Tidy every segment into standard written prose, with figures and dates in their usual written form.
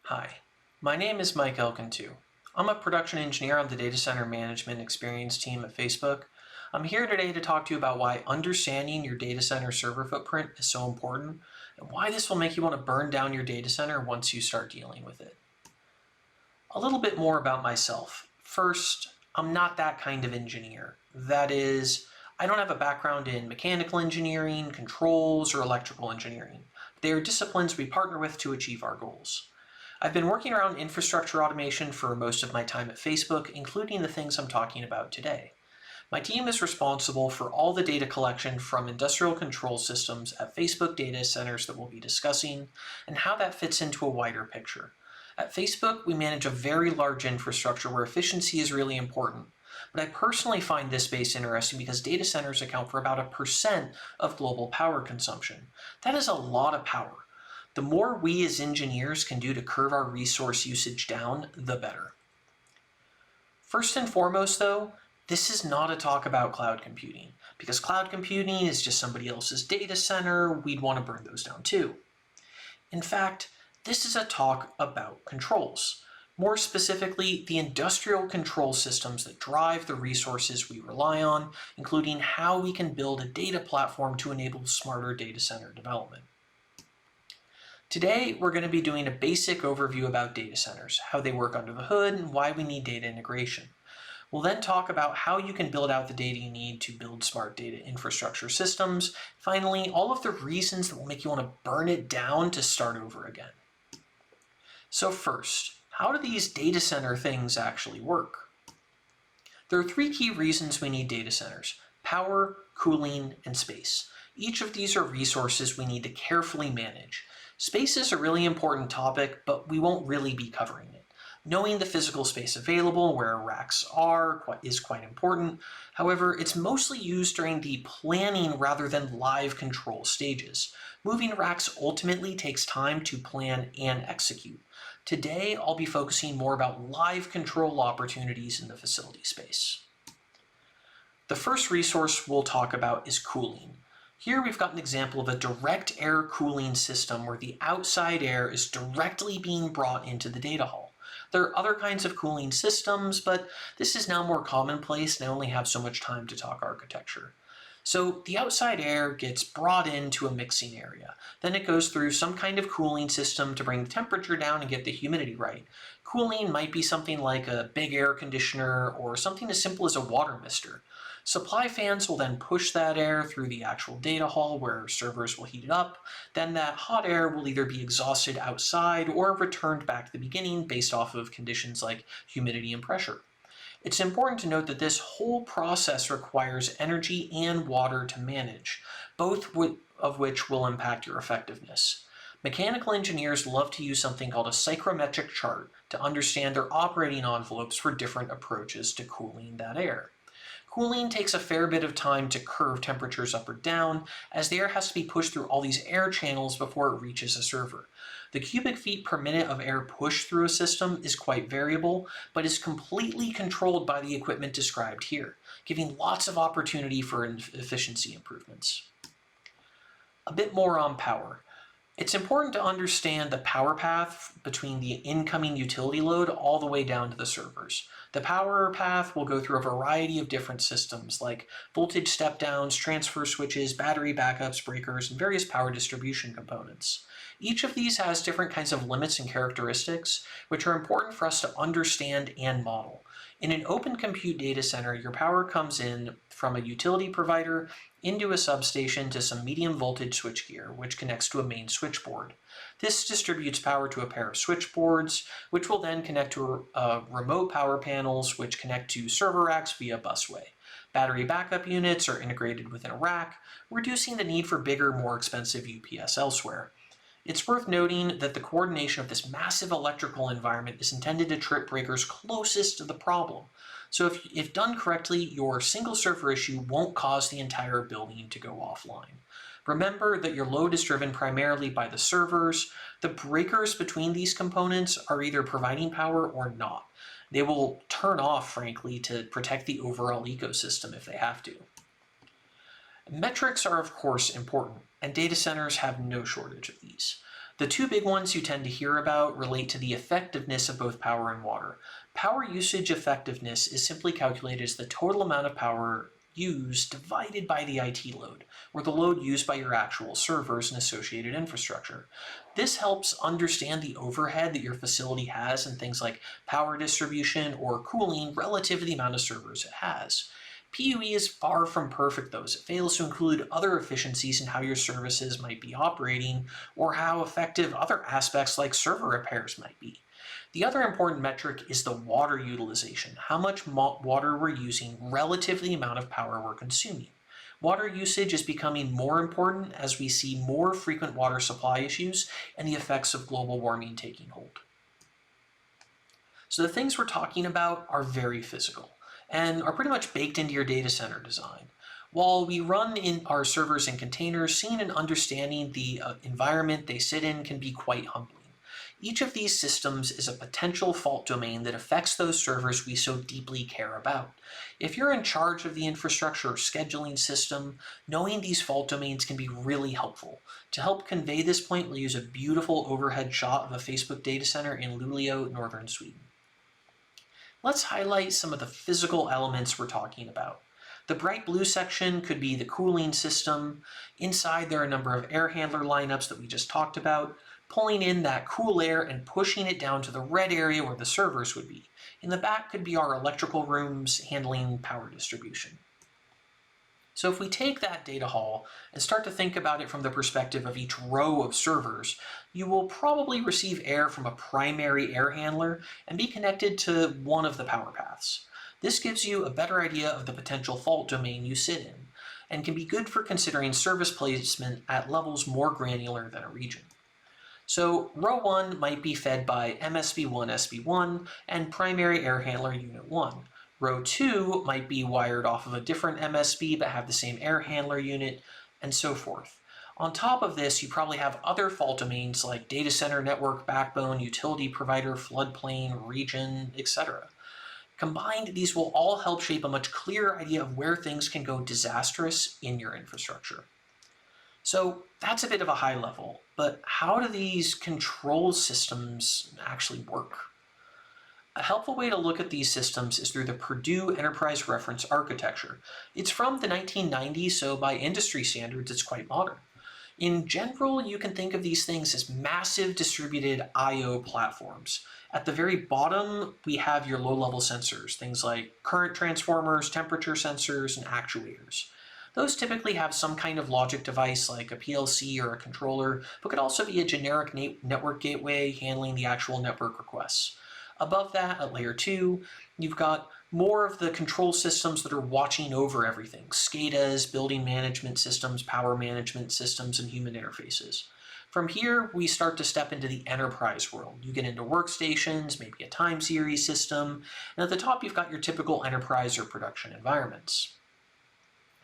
Hi, my name is Mike Elkin-too. I'm a production engineer on the Data Center Management Experience team at Facebook. I'm here today to talk to you about why understanding your data center server footprint is so important and why this will make you want to burn down your data center once you start dealing with it. A little bit more about myself. First, I'm not that kind of engineer. That is, I don't have a background in mechanical engineering, controls, or electrical engineering. They are disciplines we partner with to achieve our goals. I've been working around infrastructure automation for most of my time at Facebook, including the things I'm talking about today. My team is responsible for all the data collection from industrial control systems at Facebook data centers that we'll be discussing, and how that fits into a wider picture. At Facebook, we manage a very large infrastructure where efficiency is really important. But I personally find this space interesting because data centers account for about 1% of global power consumption. That is a lot of power. The more we as engineers can do to curb our resource usage down, the better. First and foremost though, this is not a talk about cloud computing, because cloud computing is just somebody else's data center. We'd want to burn those down too. In fact, this is a talk about controls. More specifically, the industrial control systems that drive the resources we rely on, including how we can build a data platform to enable smarter data center development. Today, we're going to be doing a basic overview about data centers, how they work under the hood, and why we need data integration. We'll then talk about how you can build out the data you need to build smart data infrastructure systems. Finally, all of the reasons that will make you want to burn it down to start over again. So first, how do these data center things actually work? There are three key reasons we need data centers: power, cooling, and space. Each of these are resources we need to carefully manage. Space is a really important topic, but we won't really be covering it. Knowing the physical space available, where racks are, is quite important. However, it's mostly used during the planning rather than live control stages. Moving racks ultimately takes time to plan and execute. Today, I'll be focusing more about live control opportunities in the facility space. The first resource we'll talk about is cooling. Here we've got an example of a direct air cooling system where the outside air is directly being brought into the data hall. There are other kinds of cooling systems, but this is now more commonplace and I only have so much time to talk architecture. So the outside air gets brought into a mixing area. Then it goes through some kind of cooling system to bring the temperature down and get the humidity right. Cooling might be something like a big air conditioner or something as simple as a water mister. Supply fans will then push that air through the actual data hall where servers will heat it up. Then that hot air will either be exhausted outside or returned back to the beginning based off of conditions like humidity and pressure. It's important to note that this whole process requires energy and water to manage, both of which will impact your effectiveness. Mechanical engineers love to use something called a psychrometric chart to understand their operating envelopes for different approaches to cooling that air. Cooling takes a fair bit of time to curve temperatures up or down, as the air has to be pushed through all these air channels before it reaches a server. The cubic feet per minute of air pushed through a system is quite variable, but is completely controlled by the equipment described here, giving lots of opportunity for efficiency improvements. A bit more on power. It's important to understand the power path between the incoming utility load all the way down to the servers. The power path will go through a variety of different systems like voltage step-downs, transfer switches, battery backups, breakers, and various power distribution components. Each of these has different kinds of limits and characteristics, which are important for us to understand and model. In an open compute data center, your power comes in from a utility provider into a substation to some medium voltage switchgear, which connects to a main switchboard. This distributes power to a pair of switchboards, which will then connect to remote power panels, which connect to server racks via busway. Battery backup units are integrated within a rack, reducing the need for bigger, more expensive UPS elsewhere. It's worth noting that the coordination of this massive electrical environment is intended to trip breakers closest to the problem. So if done correctly, your single server issue won't cause the entire building to go offline. Remember that your load is driven primarily by the servers. The breakers between these components are either providing power or not. They will turn off, frankly, to protect the overall ecosystem if they have to. Metrics are of course important, and data centers have no shortage of these. The two big ones you tend to hear about relate to the effectiveness of both power and water. Power usage effectiveness is simply calculated as the total amount of power used divided by the IT load, or the load used by your actual servers and associated infrastructure. This helps understand the overhead that your facility has in things like power distribution or cooling relative to the amount of servers it has. PUE is far from perfect though, as it fails to include other efficiencies in how your services might be operating or how effective other aspects like server repairs might be. The other important metric is the water utilization, how much water we're using relative to the amount of power we're consuming. Water usage is becoming more important as we see more frequent water supply issues and the effects of global warming taking hold. So the things we're talking about are very physical and are pretty much baked into your data center design. While we run in our servers in containers, seeing and understanding the environment they sit in can be quite humbling. Each of these systems is a potential fault domain that affects those servers we so deeply care about. If you're in charge of the infrastructure or scheduling system, knowing these fault domains can be really helpful. To help convey this point, we'll use a beautiful overhead shot of a Facebook data center in Luleå, northern Sweden. Let's highlight some of the physical elements we're talking about. The bright blue section could be the cooling system. Inside there are a number of air handler lineups that we just talked about, pulling in that cool air and pushing it down to the red area where the servers would be. In the back could be our electrical rooms handling power distribution. So if we take that data hall and start to think about it from the perspective of each row of servers, you will probably receive air from a primary air handler and be connected to one of the power paths. This gives you a better idea of the potential fault domain you sit in, and can be good for considering service placement at levels more granular than a region. So row 1 might be fed by MSB1 SB1 and primary air handler unit 1. Row 2 might be wired off of a different MSB but have the same air handler unit, and so forth. On top of this, you probably have other fault domains like data center, network, backbone, utility provider, floodplain, region, etc. Combined, these will all help shape a much clearer idea of where things can go disastrous in your infrastructure. So that's a bit of a high level, but how do these control systems actually work? A helpful way to look at these systems is through the Purdue Enterprise Reference Architecture. It's from the 1990s, so by industry standards, it's quite modern. In general, you can think of these things as massive distributed I/O platforms. At the very bottom, we have your low-level sensors, things like current transformers, temperature sensors, and actuators. Those typically have some kind of logic device like a PLC or a controller, but could also be a generic network gateway handling the actual network requests. Above that, at layer 2, you've got more of the control systems that are watching over everything. SCADAs, building management systems, power management systems, and human interfaces. From here, we start to step into the enterprise world. You get into workstations, maybe a time series system, and at the top you've got your typical enterprise or production environments.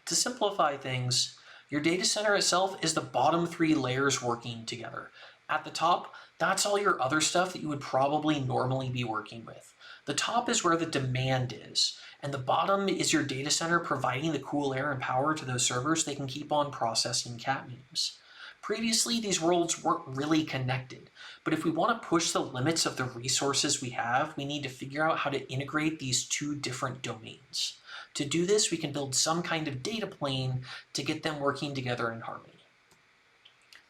To simplify things, your data center itself is the bottom 3 layers working together. At the top, that's all your other stuff that you would probably normally be working with. The top is where the demand is, and the bottom is your data center providing the cool air and power to those servers they can keep on processing cat memes. Previously, these worlds weren't really connected, but if we want to push the limits of the resources we have, we need to figure out how to integrate these two different domains. To do this, we can build some kind of data plane to get them working together in harmony.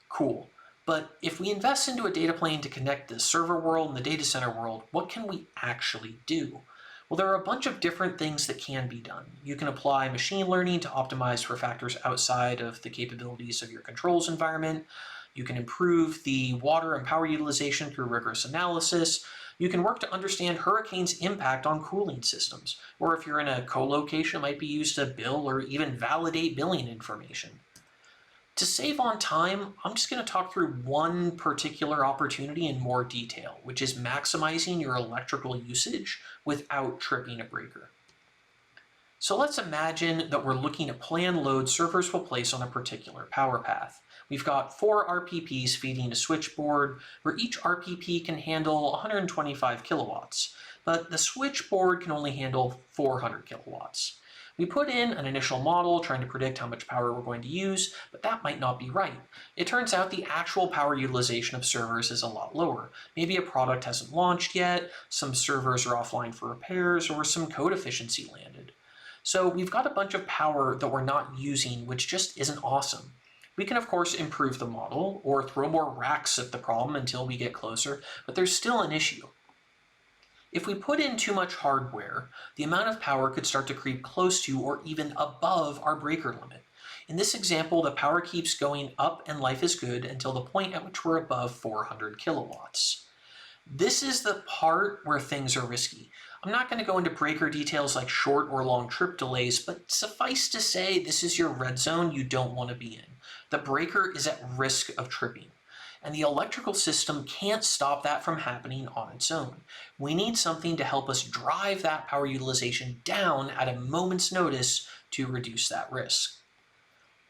Cool. But if we invest into a data plane to connect the server world and the data center world, what can we actually do? Well, there are a bunch of different things that can be done. You can apply machine learning to optimize for factors outside of the capabilities of your controls environment. You can improve the water and power utilization through rigorous analysis. You can work to understand hurricanes' impact on cooling systems. Or if you're in a co-location, it might be used to bill or even validate billing information. To save on time, I'm just going to talk through one particular opportunity in more detail, which is maximizing your electrical usage without tripping a breaker. So let's imagine that we're looking at planned load servers will place on a particular power path. We've got 4 RPPs feeding a switchboard, where each RPP can handle 125 kilowatts, but the switchboard can only handle 400 kilowatts. We put in an initial model trying to predict how much power we're going to use, but that might not be right. It turns out the actual power utilization of servers is a lot lower. Maybe a product hasn't launched yet, some servers are offline for repairs, or some code efficiency landed. So we've got a bunch of power that we're not using, which just isn't awesome. We can of course improve the model, or throw more racks at the problem until we get closer, but there's still an issue. If we put in too much hardware, the amount of power could start to creep close to or even above our breaker limit. In this example, the power keeps going up and life is good until the point at which we're above 400 kilowatts. This is the part where things are risky. I'm not going to go into breaker details like short or long trip delays, but suffice to say this is your red zone you don't want to be in. The breaker is at risk of tripping, and the electrical system can't stop that from happening on its own. We need something to help us drive that power utilization down at a moment's notice to reduce that risk.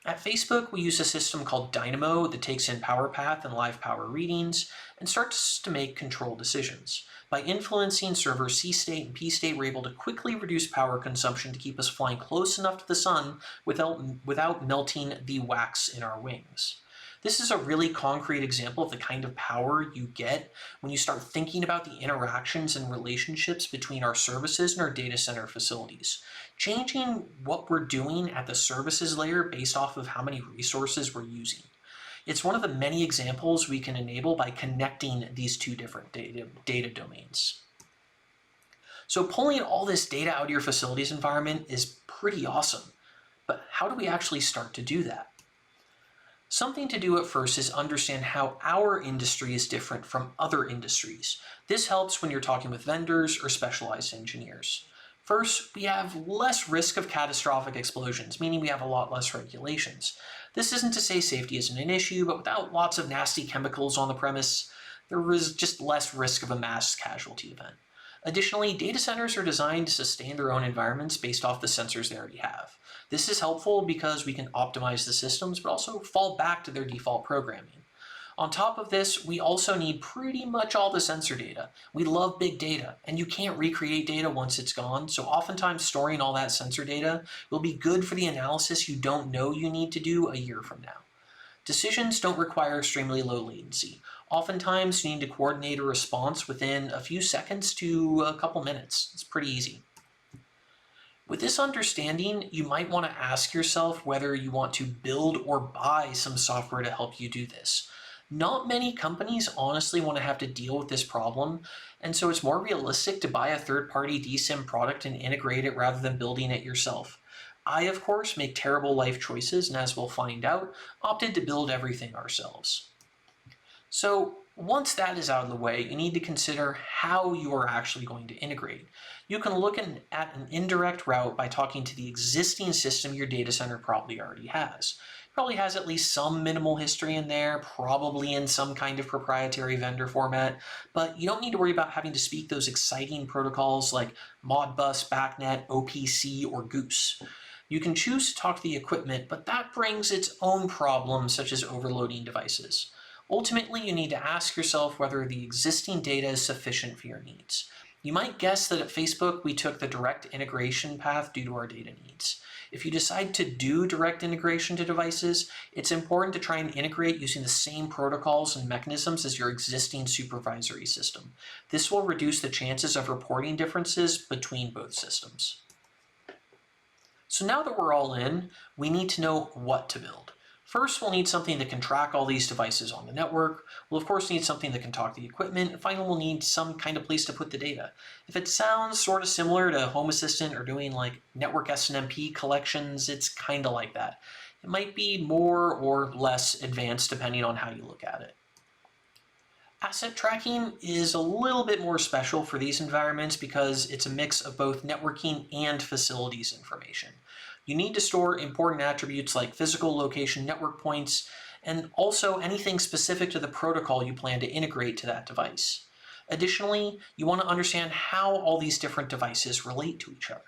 At Facebook, we use a system called Dynamo that takes in power path and live power readings and starts to make control decisions. By influencing server C state and P state, we're able to quickly reduce power consumption to keep us flying close enough to the sun without melting the wax in our wings. This is a really concrete example of the kind of power you get when you start thinking about the interactions and relationships between our services and our data center facilities. Changing what we're doing at the services layer based off of how many resources we're using. It's one of the many examples we can enable by connecting these two different data domains. So pulling all this data out of your facilities environment is pretty awesome, but how do we actually start to do that? Something to do at first is understand how our industry is different from other industries. This helps when you're talking with vendors or specialized engineers. First, we have less risk of catastrophic explosions, meaning we have a lot less regulations. This isn't to say safety isn't an issue, but without lots of nasty chemicals on the premise, there is just less risk of a mass casualty event. Additionally, data centers are designed to sustain their own environments based off the sensors they already have. This is helpful because we can optimize the systems, but also fall back to their default programming. On top of this, we also need pretty much all the sensor data. We love big data, and you can't recreate data once it's gone, so oftentimes storing all that sensor data will be good for the analysis you don't know you need to do a year from now. Decisions don't require extremely low latency. Oftentimes, you need to coordinate a response within a few seconds to a couple minutes. It's pretty easy. With this understanding, you might want to ask yourself whether you want to build or buy some software to help you do this. Not many companies honestly want to have to deal with this problem, and so it's more realistic to buy a third-party DSIM product and integrate it rather than building it yourself. I, of course, make terrible life choices, and as we'll find out, opted to build everything ourselves. So once that is out of the way, you need to consider how you are actually going to integrate. You can look at an indirect route by talking to the existing system your data center probably already has. It probably has at least some minimal history in there, probably in some kind of proprietary vendor format, but you don't need to worry about having to speak those exciting protocols like Modbus, BACnet, OPC, or Goose. You can choose to talk to the equipment, but that brings its own problems such as overloading devices. Ultimately, you need to ask yourself whether the existing data is sufficient for your needs. You might guess that at Facebook, we took the direct integration path due to our data needs. If you decide to do direct integration to devices, it's important to try and integrate using the same protocols and mechanisms as your existing supervisory system. This will reduce the chances of reporting differences between both systems. So now that we're all in, we need to know what to build. First, we'll need something that can track all these devices on the network. We'll of course need something that can talk to the equipment, and finally we'll need some kind of place to put the data. If it sounds sort of similar to Home Assistant or doing like network SNMP collections, it's kind of like that. It might be more or less advanced depending on how you look at it. Asset tracking is a little bit more special for these environments because it's a mix of both networking and facilities information. You need to store important attributes like physical location network points, and also anything specific to the protocol you plan to integrate to that device. Additionally, you want to understand how all these different devices relate to each other.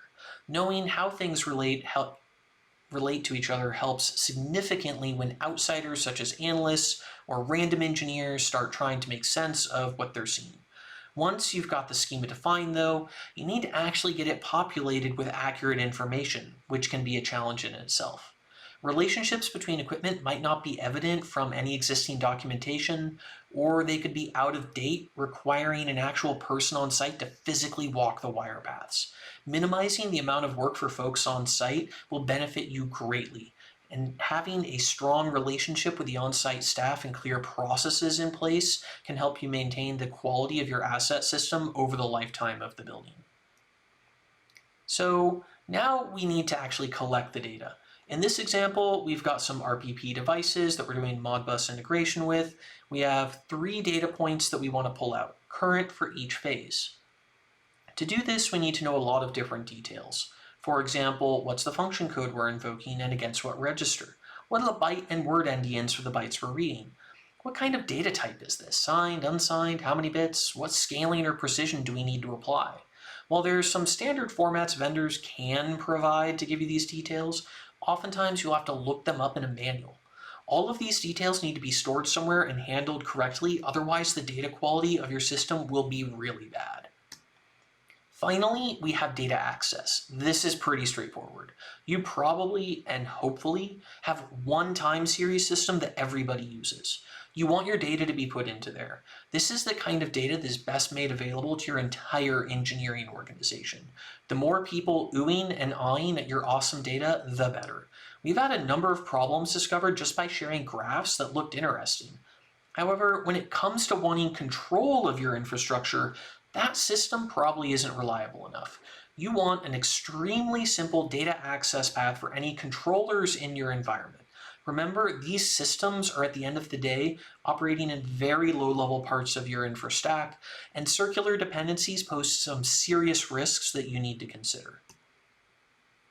Knowing how things relate to each other helps significantly when outsiders such as analysts or random engineers start trying to make sense of what they're seeing. Once you've got the schema defined though, you need to actually get it populated with accurate information, which can be a challenge in itself. Relationships between equipment might not be evident from any existing documentation, or they could be out of date, requiring an actual person on site to physically walk the wire paths. Minimizing the amount of work for folks on site will benefit you greatly, and having a strong relationship with the on-site staff and clear processes in place can help you maintain the quality of your asset system over the lifetime of the building. So now we need to actually collect the data. In this example, we've got some RPP devices that we're doing Modbus integration with. We have 3 data points that we want to pull out, current for each phase. To do this, we need to know a lot of different details. For example, what's the function code we're invoking and against what register? What are the byte and word endians for the bytes we're reading? What kind of data type is this? Signed, unsigned, how many bits? What scaling or precision do we need to apply? While there's some standard formats vendors can provide to give you these details, oftentimes you'll have to look them up in a manual. All of these details need to be stored somewhere and handled correctly, otherwise the data quality of your system will be really bad. Finally, we have data access. This is pretty straightforward. You probably and hopefully have one time series system that everybody uses. You want your data to be put into there. This is the kind of data that is best made available to your entire engineering organization. The more people oohing and awing at your awesome data, the better. We've had a number of problems discovered just by sharing graphs that looked interesting. However, when it comes to wanting control of your infrastructure, that system probably isn't reliable enough. You want an extremely simple data access path for any controllers in your environment. Remember, these systems are at the end of the day operating in very low-level parts of your infra stack, and circular dependencies pose some serious risks that you need to consider.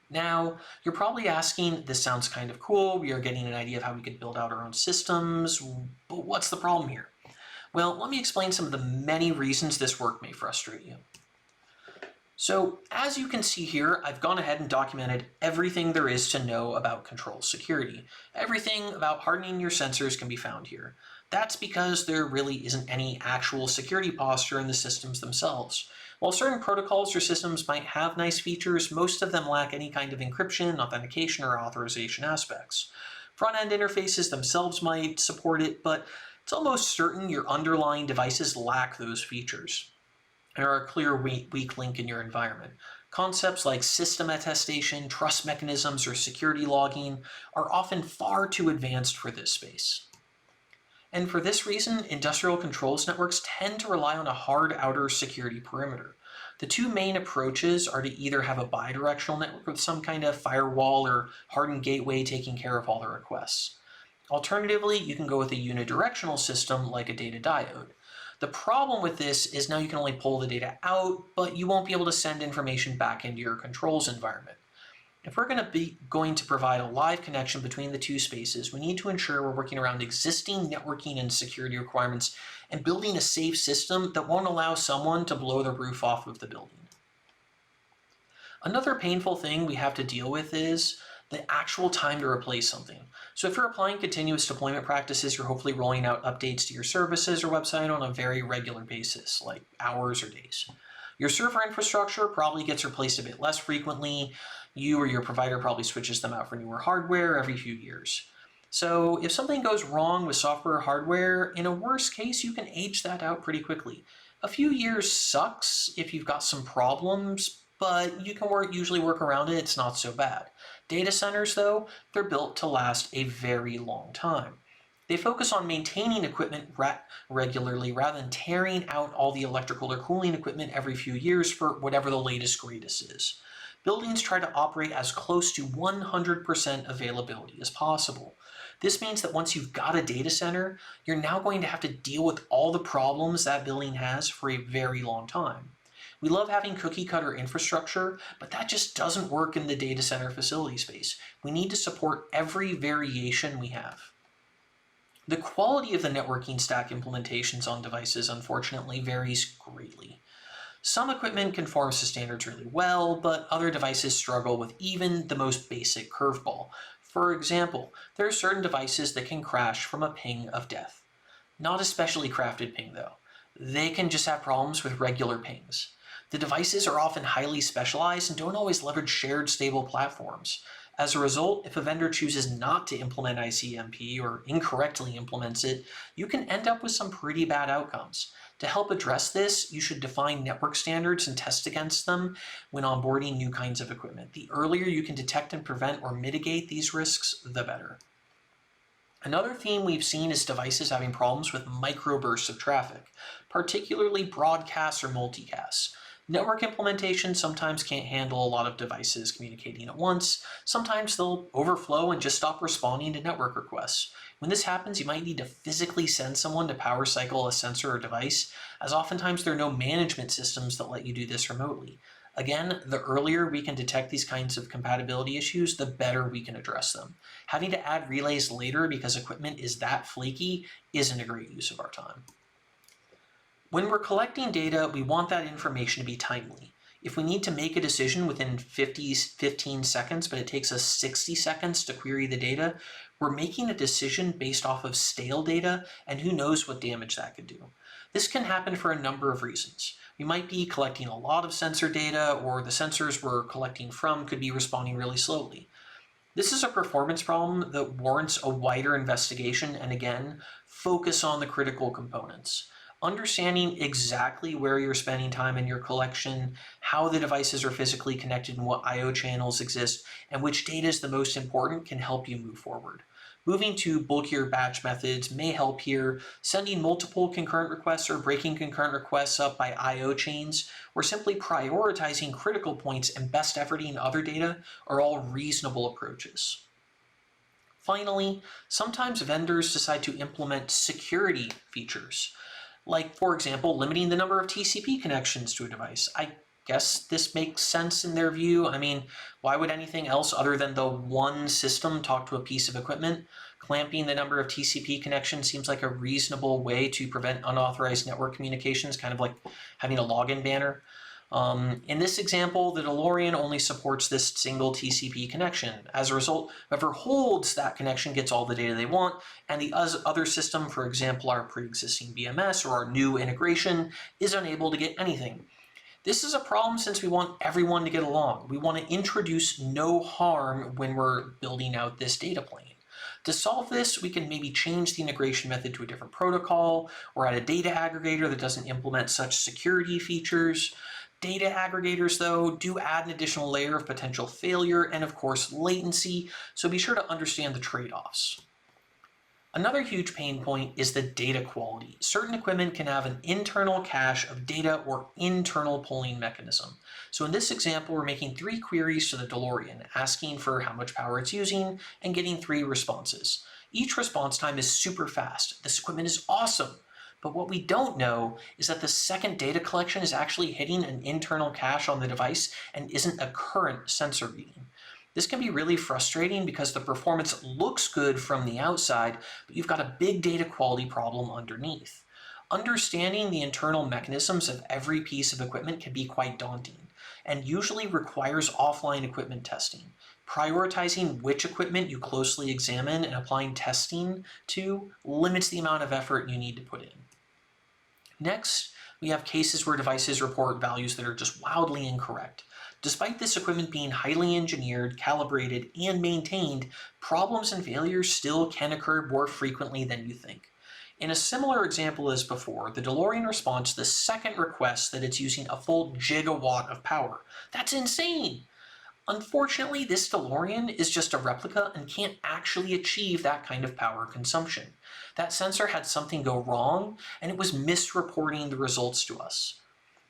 Now, you're probably asking, this sounds kind of cool, we are getting an idea of how we could build out our own systems, but what's the problem here? Well, let me explain some of the many reasons this work may frustrate you. So, as you can see here, I've gone ahead and documented everything there is to know about control security. Everything about hardening your sensors can be found here. That's because there really isn't any actual security posture in the systems themselves. While certain protocols or systems might have nice features, most of them lack any kind of encryption, authentication, or authorization aspects. Front-end interfaces themselves might support it, but it's almost certain your underlying devices lack those features and are a clear weak link in your environment. Concepts like system attestation, trust mechanisms, or security logging are often far too advanced for this space. And for this reason, industrial controls networks tend to rely on a hard outer security perimeter. The two main approaches are to either have a bidirectional network with some kind of firewall or hardened gateway taking care of all the requests. Alternatively, you can go with a unidirectional system like a data diode. The problem with this is now you can only pull the data out, but you won't be able to send information back into your controls environment. If we're going to provide a live connection between the two spaces, we need to ensure we're working around existing networking and security requirements and building a safe system that won't allow someone to blow the roof off of the building. Another painful thing we have to deal with is the actual time to replace something. So if you're applying continuous deployment practices, you're hopefully rolling out updates to your services or website on a very regular basis, like hours or days. Your server infrastructure probably gets replaced a bit less frequently. You or your provider probably switches them out for newer hardware every few years. So if something goes wrong with software or hardware, in a worst case, you can age that out pretty quickly. A few years sucks if you've got some problems, but you can usually work around it. It's not so bad. Data centers, though, they're built to last a very long time. They focus on maintaining equipment regularly rather than tearing out all the electrical or cooling equipment every few years for whatever the latest greatest is. Buildings try to operate as close to 100% availability as possible. This means that once you've got a data center, you're now going to have to deal with all the problems that building has for a very long time. We love having cookie cutter infrastructure, but that just doesn't work in the data center facility space. We need to support every variation we have. The quality of the networking stack implementations on devices, unfortunately, varies greatly. Some equipment conforms to standards really well, but other devices struggle with even the most basic curveball. For example, there are certain devices that can crash from a ping of death. Not a specially crafted ping, though. they can just have problems with regular pings. The devices are often highly specialized and don't always leverage shared stable platforms. As a result, if a vendor chooses not to implement ICMP or incorrectly implements it, you can end up with some pretty bad outcomes. To help address this, you should define network standards and test against them when onboarding new kinds of equipment. The earlier you can detect and prevent or mitigate these risks, the better. Another theme we've seen is devices having problems with microbursts of traffic, particularly broadcasts or multicasts. Network implementation sometimes can't handle a lot of devices communicating at once. Sometimes they'll overflow and just stop responding to network requests. When this happens, you might need to physically send someone to power cycle a sensor or device, as oftentimes there are no management systems that let you do this remotely. Again, the earlier we can detect these kinds of compatibility issues, the better we can address them. Having to add relays later because equipment is that flaky isn't a great use of our time. When we're collecting data, we want that information to be timely. If we need to make a decision within 15 seconds, but it takes us 60 seconds to query the data, we're making a decision based off of stale data, and who knows what damage that could do. This can happen for a number of reasons. We might be collecting a lot of sensor data, or the sensors we're collecting from could be responding really slowly. This is a performance problem that warrants a wider investigation and, again, focus on the critical components. Understanding exactly where you're spending time in your collection, how the devices are physically connected and what I/O channels exist, and which data is the most important can help you move forward. Moving to bulkier batch methods may help here. Sending multiple concurrent requests or breaking concurrent requests up by I/O chains, or simply prioritizing critical points and best efforting other data are all reasonable approaches. Finally, sometimes vendors decide to implement security features, like, for example, limiting the number of TCP connections to a device. I guess this makes sense in their view. I mean, why would anything else other than the one system talk to a piece of equipment? Clamping the number of TCP connections seems like a reasonable way to prevent unauthorized network communications, kind of like having a login banner. In this example, the DeLorean only supports this single TCP connection. As a result, whoever holds that connection gets all the data they want, and the other system, for example, our pre-existing BMS or our new integration, is unable to get anything. This is a problem since we want everyone to get along. We want to introduce no harm when we're building out this data plane. To solve this, we can maybe change the integration method to a different protocol, or add a data aggregator that doesn't implement such security features. Data aggregators, though, do add an additional layer of potential failure and, of course, latency, so be sure to understand the trade-offs. Another huge pain point is the data quality. Certain equipment can have an internal cache of data or internal polling mechanism. So in this example, we're making 3 queries to the DeLorean, asking for how much power it's using and getting 3 responses. Each response time is super fast. This equipment is awesome. But what we don't know is that the second data collection is actually hitting an internal cache on the device and isn't a current sensor reading. This can be really frustrating because the performance looks good from the outside, but you've got a big data quality problem underneath. Understanding the internal mechanisms of every piece of equipment can be quite daunting, and usually requires offline equipment testing. Prioritizing which equipment you closely examine and applying testing to limits the amount of effort you need to put in. Next, we have cases where devices report values that are just wildly incorrect. Despite this equipment being highly engineered, calibrated, and maintained, problems and failures still can occur more frequently than you think. In a similar example as before, the DeLorean responds to the second request that it's using a full gigawatt of power. That's insane! Unfortunately, this DeLorean is just a replica and can't actually achieve that kind of power consumption. That sensor had something go wrong, and it was misreporting the results to us.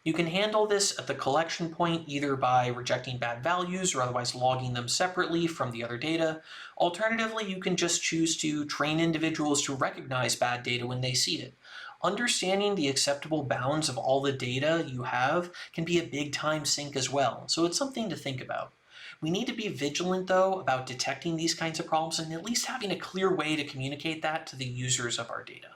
You can handle this at the collection point either by rejecting bad values or otherwise logging them separately from the other data. Alternatively, you can just choose to train individuals to recognize bad data when they see it. Understanding the acceptable bounds of all the data you have can be a big time sink as well, so it's something to think about. We need to be vigilant, though, about detecting these kinds of problems and at least having a clear way to communicate that to the users of our data.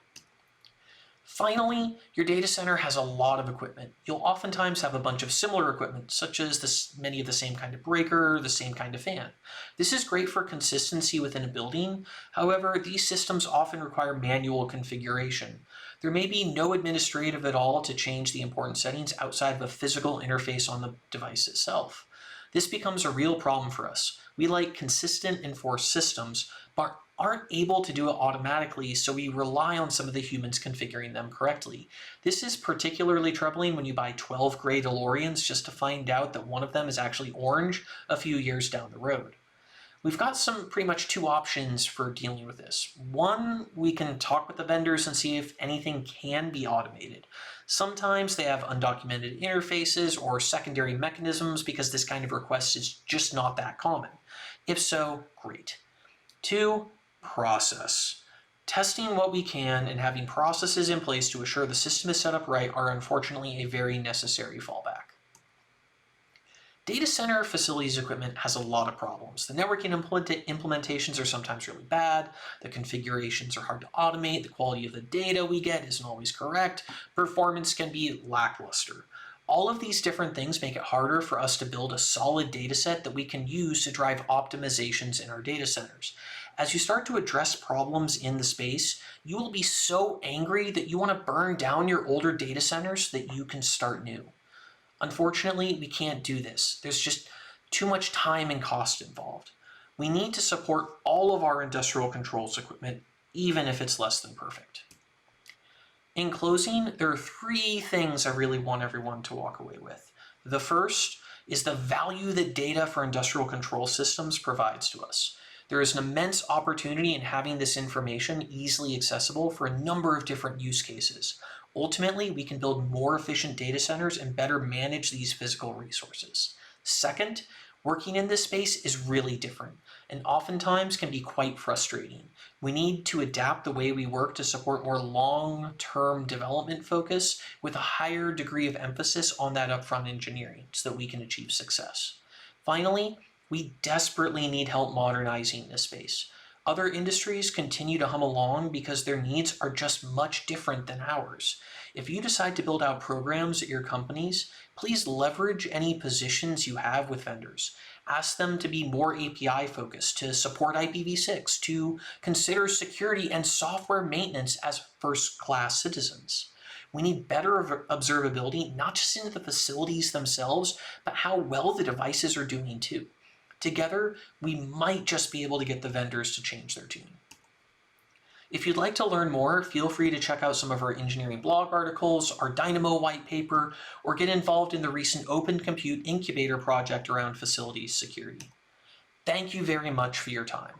Finally, your data center has a lot of equipment. You'll oftentimes have a bunch of similar equipment, such as many of the same kind of breaker, the same kind of fan. This is great for consistency within a building. However, these systems often require manual configuration. There may be no administrative at all to change the important settings outside of a physical interface on the device itself. This becomes a real problem for us. We like consistent enforced systems, but aren't able to do it automatically, so we rely on some of the humans configuring them correctly. This is particularly troubling when you buy 12 gray DeLoreans just to find out that one of them is actually orange a few years down the road. We've got pretty much two options for dealing with this. One, we can talk with the vendors and see if anything can be automated. Sometimes they have undocumented interfaces or secondary mechanisms because this kind of request is just not that common. If so, great. Two, process. Testing what we can and having processes in place to assure the system is set up right are unfortunately a very necessary fallback. Data center facilities equipment has a lot of problems. The networking implementations are sometimes really bad, the configurations are hard to automate, the quality of the data we get isn't always correct, performance can be lackluster. All of these different things make it harder for us to build a solid data set that we can use to drive optimizations in our data centers. As you start to address problems in the space, you will be so angry that you want to burn down your older data centers so that you can start new. Unfortunately, we can't do this. There's just too much time and cost involved. We need to support all of our industrial controls equipment, even if it's less than perfect. In closing, there are three things I really want everyone to walk away with. The first is the value that data for industrial control systems provides to us. There is an immense opportunity in having this information easily accessible for a number of different use cases. Ultimately, we can build more efficient data centers and better manage these physical resources. Second, working in this space is really different and oftentimes can be quite frustrating. We need to adapt the way we work to support more long-term development focus with a higher degree of emphasis on that upfront engineering so that we can achieve success. Finally, we desperately need help modernizing this space. Other industries continue to hum along because their needs are just much different than ours. If you decide to build out programs at your companies, please leverage any positions you have with vendors. Ask them to be more API focused, to support IPv6, to consider security and software maintenance as first-class citizens. We need better observability, not just into the facilities themselves, but how well the devices are doing too. Together, we might just be able to get the vendors to change their tune. If you'd like to learn more, feel free to check out some of our engineering blog articles, our Dynamo white paper, or get involved in the recent Open Compute Incubator project around facilities security. Thank you very much for your time.